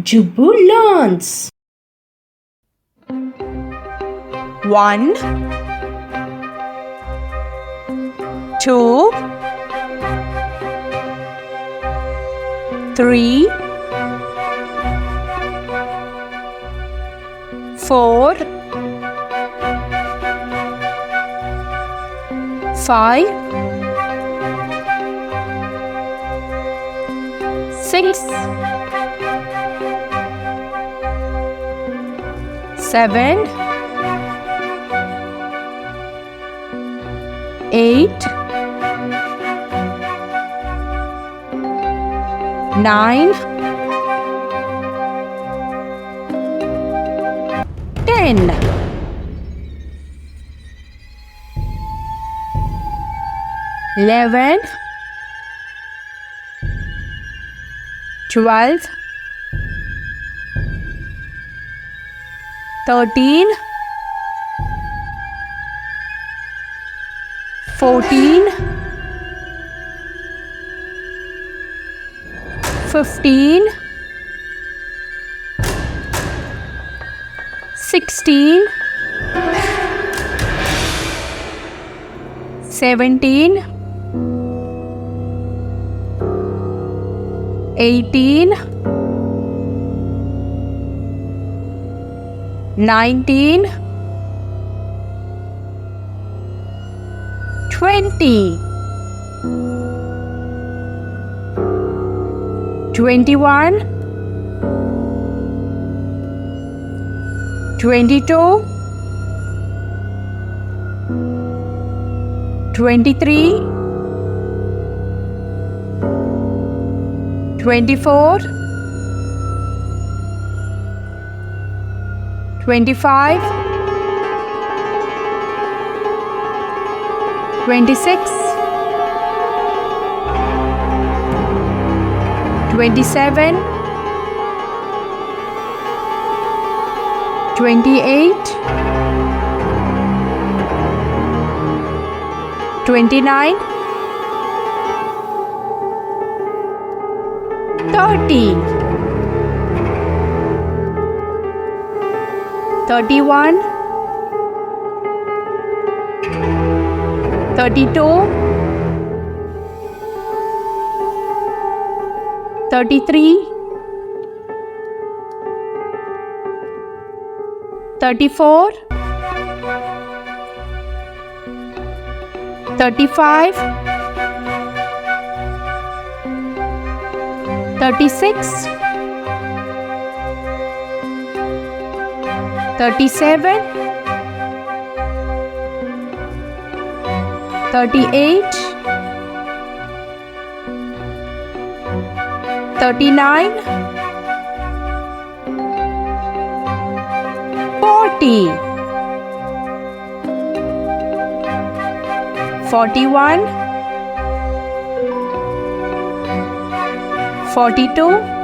Jubu learns. 1 2 3 4 5 6 7 8 9 10 11 12 13 14 15 16 17 18 19 20 21 22 23 24 25 26 27 28 29 30 31 32 33 34 35 36 37 38 39 40 41 42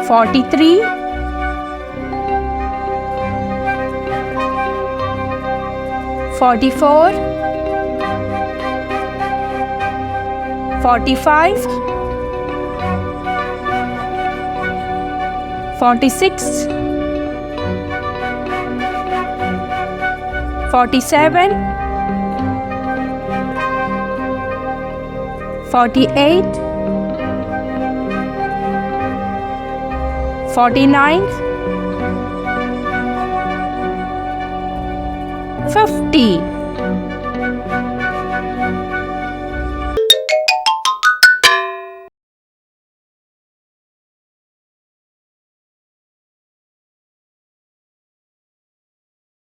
43 44 45 46 47 48 49 50